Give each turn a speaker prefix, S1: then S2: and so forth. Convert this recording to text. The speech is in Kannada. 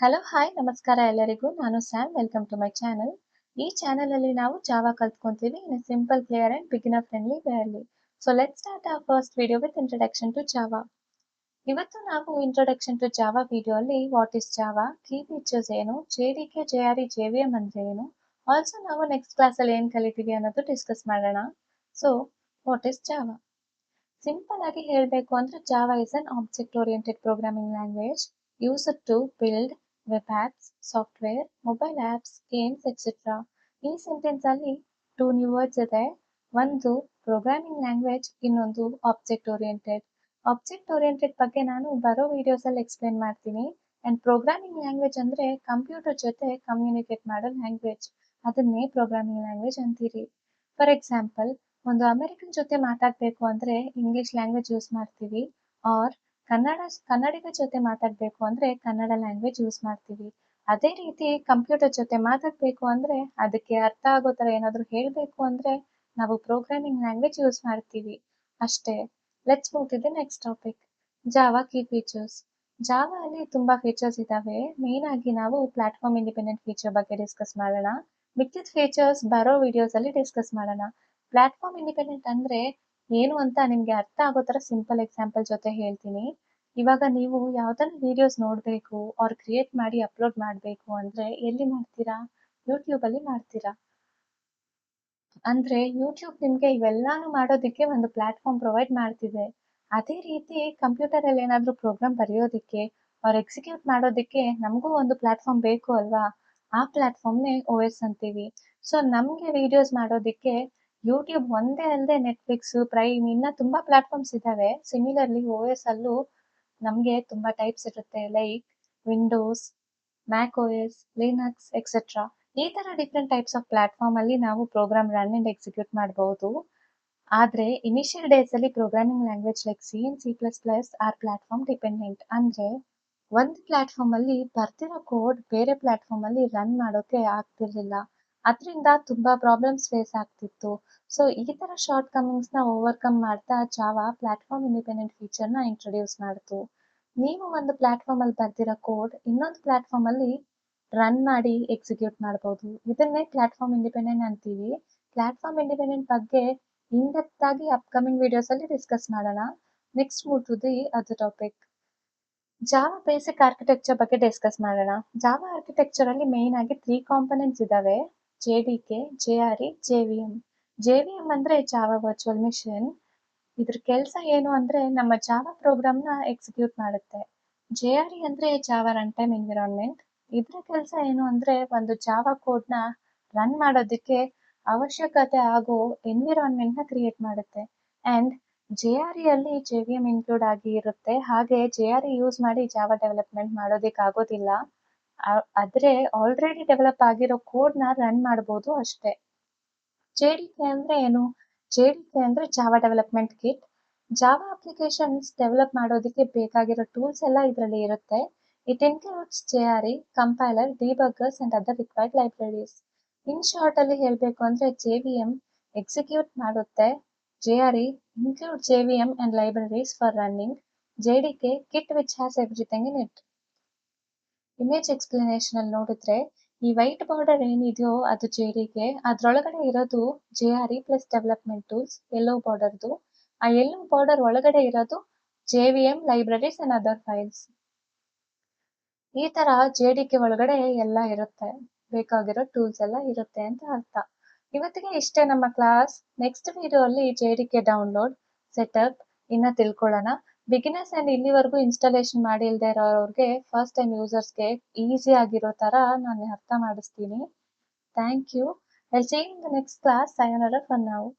S1: ಹಲೋ ಹಾಯ್ ನಮಸ್ಕಾರ ಎಲ್ಲರಿಗೂ. ನಾನು Sam. Welcome to my channel. ಈ ಚಾನಲ್ ಅಲ್ಲಿ ನಾವು ಜಾವಾ ಕಲ್ತ್ಕೊಂತೀವಿ in simple clear and beginner friendly way ಅಲ್ಲಿ. So let start our first video with introduction to Java. ಇವತ್ತು ನಾವು ಇಂಟ್ರೊಡಕ್ಷನ್ ಟು ಜಾವಾ ವಿಡಿಯೋ ಅಲ್ಲಿ what is Java, key features ಏನು, ಜೆಡಿಕೆ, ಜೆಆರ್ಇ, ಜೆವಿಎಂ ಅಂದ್ರೆ ಏನು, ಆಲ್ಸೋ ನಾವು ನೆಕ್ಸ್ಟ್ ಕ್ಲಾಸ್ ಅಲ್ಲಿ ಏನ್ ಕಲಿತೀವಿ ಅನ್ನೋದು ಡಿಸ್ಕಸ್ ಮಾಡೋಣ. So what is Java? Simple ಆಗಿ ಹೇಳಬೇಕು ಅಂದ್ರೆ Java is an object oriented programming language used to build web apps, software, mobile apps, games etcetera. ಈ ಸೆಂಟೆನ್ಸ್ ಅಲ್ಲಿ ಟೂ ನ್ಯೂ ವರ್ಡ್ಸ್ ಇದೆ. ಒಂದು ಪ್ರೋಗ್ರಾಮಿಂಗ್ ಲ್ಯಾಂಗ್ವೇಜ್, ಇನ್ನೊಂದು ಆಬ್ಜೆಕ್ಟ್ ಓರಿಯೆಂಟೆಡ್. ಆಬ್ಜೆಕ್ಟ್ ಓರಿಯೆಂಟೆಡ್ ಬಗ್ಗೆ ನಾನು ಬರೋ ವಿಡಿಯೋಸ್ ಅಲ್ಲಿ ಎಕ್ಸ್ಪ್ಲೇನ್ ಮಾಡ್ತೀನಿ. ಅಂಡ್ ಪ್ರೋಗ್ರಾಮಿಂಗ್ ಲ್ಯಾಂಗ್ವೇಜ್ ಅಂದ್ರೆ ಕಂಪ್ಯೂಟರ್ ಜೊತೆ ಕಮ್ಯುನಿಕೇಟ್ ಮಾಡೋ ಲ್ಯಾಂಗ್ವೇಜ್. ಅದನ್ನೇ ಪ್ರೋಗ್ರಾಮಿಂಗ್ ಲ್ಯಾಂಗ್ವೇಜ್ ಅಂತೀರಿ. ಫಾರ್ ಎಕ್ಸಾಂಪಲ್, ಒಂದು ಅಮೆರಿಕನ್ ಜೊತೆ ಮಾತಾಡ್ಬೇಕು ಅಂದ್ರೆ ಇಂಗ್ಲಿಷ್ ಲ್ಯಾಂಗ್ವೇಜ್ ಯೂಸ್ ಮಾಡ್ತೀವಿ. ಆರ್ ಕನ್ನಡಿಗರ ಜೊತೆ ಮಾತಾಡ್ಬೇಕು ಅಂದ್ರೆ ಕನ್ನಡ ಲ್ಯಾಂಗ್ವೇಜ್ ಯೂಸ್ ಮಾಡ್ತೀವಿ. ಅದೇ ರೀತಿ ಕಂಪ್ಯೂಟರ್ ಜೊತೆ ಮಾತಾಡ್ಬೇಕು ಅಂದ್ರೆ ಅದಕ್ಕೆ ಅರ್ಥ ಆಗೋ ತರ ಏನಾದ್ರು ಹೇಳ್ಬೇಕು ಅಂದ್ರೆ ನಾವು ಪ್ರೋಗ್ರಾಮಿಂಗ್ ಲ್ಯಾಂಗ್ವೇಜ್ ಯೂಸ್ ಮಾಡ್ತೀವಿ ಅಷ್ಟೇ. Let's move to the next topic, Java key features. Java ಅಲ್ಲಿ ತುಂಬಾ ಫೀಚರ್ಸ್ ಇದಾವೆ. ಮೇನ್ ಆಗಿ ನಾವು ಪ್ಲಾಟ್ಫಾರ್ಮ್ ಇಂಡಿಪೆಂಡೆಂಟ್ ಫೀಚರ್ ಬಗ್ಗೆ ಡಿಸ್ಕಸ್ ಮಾಡೋಣ. ಮಿಕ್ಕಿದ ಫೀಚರ್ಸ್ ಬರೋ ವಿಡಿಯೋಸ್ ಅಲ್ಲಿ ಡಿಸ್ಕಸ್ ಮಾಡೋಣ. ಪ್ಲಾಟ್ಫಾರ್ಮ್ ಇಂಡಿಪೆಂಡೆಂಟ್ ಅಂದ್ರೆ ಏನು ಅಂತ ನಿಮ್ಗೆ ಅರ್ಥ ಆಗೋ ತರ ಸಿಂಪಲ್ ಎಕ್ಸಾಂಪಲ್ ಜೊತೆ ಹೇಳ್ತೀನಿ. ಇವಾಗ ನೀವು ಯಾವ್ದಾದ್ರು ವಿಡಿಯೋಸ್ ನೋಡ್ಬೇಕು ಆರ್ ಕ್ರಿಯೇಟ್ ಮಾಡಿ ಅಪ್ಲೋಡ್ ಮಾಡ್ಬೇಕು ಅಂದ್ರೆ ಎಲ್ಲಿ ಮಾಡ್ತೀರಾ? ಯೂಟ್ಯೂಬ್ ಅಲ್ಲಿ ಮಾಡ್ತೀರಾ. ಅಂದ್ರೆ ಯೂಟ್ಯೂಬ್ ನಿಮ್ಗೆ ಇವೆಲ್ಲಾನು ಮಾಡೋದಿಕ್ಕೆ ಒಂದು ಪ್ಲಾಟ್ಫಾರ್ಮ್ ಪ್ರೊವೈಡ್ ಮಾಡ್ತಿದೆ. ಅದೇ ರೀತಿ ಕಂಪ್ಯೂಟರ್ ಅಲ್ಲಿ ಏನಾದ್ರೂ ಪ್ರೋಗ್ರಾಮ್ ಬರೆಯೋದಿಕ್ಕೆ ಆರ್ ಎಕ್ಸಿಕ್ಯೂಟ್ ಮಾಡೋದಿಕ್ಕೆ ನಮಗೂ ಒಂದು ಪ್ಲಾಟ್ಫಾರ್ಮ್ ಬೇಕು ಅಲ್ವಾ? ಆ ಪ್ಲಾಟ್ಫಾರ್ಮ್ನೇ ಓ ಎಸ್ ಅಂತೀವಿ. ಸೊ ನಮ್ಗೆ ವಿಡಿಯೋಸ್ ಮಾಡೋದಿಕ್ಕೆ ಯೂಟ್ಯೂಬ್ ಒಂದೇ ಅಲ್ಲದೆ ನೆಟ್ಫ್ಲಿಕ್ಸ್, ಪ್ರೈಮ್ ಇನ್ನ ತುಂಬಾ ಪ್ಲಾಟ್ಫಾರ್ಮ್ಸ್ ಇದಾವೆ. ಸಿಮಿಲರ್ಲಿ ಓ ಎಸ್ ಅಲ್ಲೂ ನಮ್ಗೆ ತುಂಬಾ ಟೈಪ್ಸ್ ಇರುತ್ತೆ, ಲೈಕ್ ವಿಂಡೋಸ್, ಮ್ಯಾಕ್ ಓ ಎಸ್, ಲಿನಕ್ಸ್ ಎಕ್ಸೆಟ್ರಾ. ಈ ತರ ಡಿಫ್ರೆಂಟ್ ಟೈಪ್ಸ್ ಆಫ್ ಪ್ಲಾಟ್ಫಾರ್ಮ್ ಅಲ್ಲಿ ನಾವು ಪ್ರೋಗ್ರಾಮ್ ರನ್ ಅಂಡ್ ಎಕ್ಸಿಕ್ಯೂಟ್ ಮಾಡಬಹುದು. ಆದ್ರೆ ಇನಿಷಿಯಲ್ ಡೇಸ್ ಅಲ್ಲಿ programming language like C and C plus plus are platform dependent. ಅಂದ್ರೆ ಒಂದು ಪ್ಲಾಟ್ಫಾರ್ಮ್ ಅಲ್ಲಿ ಬರ್ತಿರೋ ಕೋಡ್ ಬೇರೆ ಪ್ಲಾಟ್ಫಾರ್ಮ್ ಅಲ್ಲಿ ರನ್ ಮಾಡೋಕೆ ಆಗ್ತಿರ್ಲಿಲ್ಲ. ಅದರಿಂದ ತುಂಬಾ ಪ್ರಾಬ್ಲಮ್ಸ್ ಫೇಸ್ ಆಗ್ತಿತ್ತು. ಸೊ ಈ ತರ ಶಾರ್ಟ್ ಕಮಿಂಗ್ಸ್ ನ ಓವರ್ಕಮ್ ಮಾಡ್ತಾ ಜಾವಾ ಪ್ಲಾಟ್ಫಾರ್ಮ್ ಇಂಡಿಪೆಂಡೆಂಟ್ ಫೀಚರ್ ನ ಇಂಟ್ರೊಡ್ಯೂಸ್ ಮಾಡ್ತು. ನೀವು ಒಂದು ಪ್ಲಾಟ್ಫಾರ್ಮ್ ಅಲ್ಲಿ ಬರ್ದಿರೋ ಕೋಡ್ ಇನ್ನೊಂದು ಪ್ಲಾಟ್ಫಾರ್ಮ್ ಅಲ್ಲಿ ರನ್ ಮಾಡಿ ಎಕ್ಸಿಕ್ಯೂಟ್ ಮಾಡಬಹುದು. ಇದನ್ನೇ ಪ್ಲಾಟ್ಫಾರ್ಮ್ ಇಂಡಿಪೆಂಡೆಂಟ್ ಅಂತೀವಿ. ಪ್ಲಾಟ್ಫಾರ್ಮ್ ಇಂಡಿಪೆಂಡೆಂಟ್ ಬಗ್ಗೆ ಇನ್ ಡೆಪ್ತ್ ಆಗಿ ಅಪ್ಕಮಿಂಗ್ ವಿಡಿಯೋಸ್ ಅಲ್ಲಿ ಡಿಸ್ಕಸ್ ಮಾಡೋಣ. Next move to the other topic, Java basic architecture ಬಗ್ಗೆ ಡಿಸ್ಕಸ್ ಮಾಡೋಣ. ಜಾವಾ ಆರ್ಕಿಟೆಕ್ಚರ್ ಅಲ್ಲಿ ಮೇನ್ ಆಗಿ 3 ಕಾಂಪೊನೆಂಟ್ಸ್ ಇದಾವೆ, ಜೆಡಿಕೆ, ಜೆಆರ್ಇ, ಜೆವಿಎಂ. ಜೆವಿಎಂ ಅಂದ್ರೆ ಜಾವಾ ವರ್ಚುವಲ್ ಮಿಷನ್. ಇದ್ರ ಕೆಲಸ ಏನು ಅಂದ್ರೆ ನಮ್ಮ ಜಾವಾ ಪ್ರೋಗ್ರಾಮ್ ನ ಎಕ್ಸಿಕ್ಯೂಟ್ ಮಾಡುತ್ತೆ. ಜೆಆರ್ಇ ಅಂದ್ರೆ ಜಾವಾ ರನ್ ಟೈಮ್ ಎನ್ವಿರಾನ್ಮೆಂಟ್. ಇದ್ರ ಕೆಲಸ ಏನು ಅಂದ್ರೆ ಒಂದು ಜಾವಾ ಕೋಡ್ ನ ರನ್ ಮಾಡೋದಕ್ಕೆ ಅವಶ್ಯಕತೆ ಆಗೋ ಎನ್ವಿರಾನ್ಮೆಂಟ್ ನ ಕ್ರಿಯೇಟ್ ಮಾಡುತ್ತೆ. ಅಂಡ್ ಜೆಆರ್ಇ ಅಲ್ಲಿ ಜೆವಿಎಂ ಇನ್ಕ್ಲೂಡ್ ಆಗಿ ಇರುತ್ತೆ. ಹಾಗೆ ಜೆಆರ್ಇ ಯೂಸ್ ಮಾಡಿ ಜಾವಾ ಡೆವಲಪ್ಮೆಂಟ್ ಮಾಡೋದಿಕ್ ಆಗೋದಿಲ್ಲ. ಆದ್ರೆ ಆಲ್ರೆಡಿ ಡೆವಲಪ್ ಆಗಿರೋ ಕೋಡ್ ನ ರನ್ ಮಾಡಬಹುದು ಅಷ್ಟೇ. ಜೆಡಿಕೆ ಅಂದ್ರೆ ಏನು? ಜೆಡಿಕೆ ಅಂದ್ರೆ Java development kit. Java applications develop ಮಾಡೋದಕ್ಕೆ ಬೇಕಾಗಿರೋ ಟೂಲ್ಸ್ ಎಲ್ಲ ಇದರಲ್ಲಿ ಇರುತ್ತೆ. It includes JRE, compiler, debuggers and other required libraries. In short ಅಲ್ಲಿ ಹೇಳ್ಬೇಕು ಅಂದ್ರೆ ಜೆವಿಎಂ ಎಕ್ಸಿಕ್ಯೂಟ್ ಮಾಡುತ್ತೆ, JRE include JVM and libraries for running, JDK kit which has everything in it. Image explanation ಅಲ್ಲಿ ನೋಡಿದ್ರೆ ಈ ವೈಟ್ ಬಾರ್ಡರ್ ಏನಿದೆಯೋ ಅದು ಜೆಡಿಕೆ, ಅದ್ರೊಳಗಡೆ ಇರೋದು ಜೆಆರ್ಇ ಪ್ಲಸ್ ಡೆವಲಪ್ಮೆಂಟ್ ಟೂಲ್ಸ್ ಯೆಲ್ಲೋ ಬಾರ್ಡರ್ದು. ಆ ಯೆಲ್ಲೋ ಬಾರ್ಡರ್ ಒಳಗಡೆ ಇರೋದು JVM libraries and other files. ಈ ತರ ಜೆಡಿಕೆ ಒಳಗಡೆ ಎಲ್ಲ ಇರುತ್ತೆ, ಬೇಕಾಗಿರೋ ಟೂಲ್ಸ್ ಎಲ್ಲ ಇರುತ್ತೆ ಅಂತ ಅರ್ಥ. ಇವತ್ತಿಗೆ ಇಷ್ಟೇ ನಮ್ಮ ಕ್ಲಾಸ್. ನೆಕ್ಸ್ಟ್ ವಿಡಿಯೋ ಅಲ್ಲಿ ಜೆಡಿಕೆ ಡೌನ್ಲೋಡ್, ಸೆಟಪ್ ಇನ್ನ ತಿಳ್ಕೊಳ್ಳೋಣ. ಬಿಗಿನರ್ಸ್ ಅಂಡ್ ಇಲ್ಲಿವರೆಗೂ ಇನ್ಸ್ಟಾಲೇಷನ್ ಮಾಡಿ ಇಲ್ದೇ ಇರೋರಿಗೆ, ಫಸ್ಟ್ ಟೈಮ್ ಯೂಸರ್ಸ್ಗೆ ಈಸಿ ಆಗಿರೋ ತರ ನಾನು ಅರ್ಥ ಮಾಡಿಸ್ತೀನಿ. Thank you. I'll see you in the next class. Sayonara for now.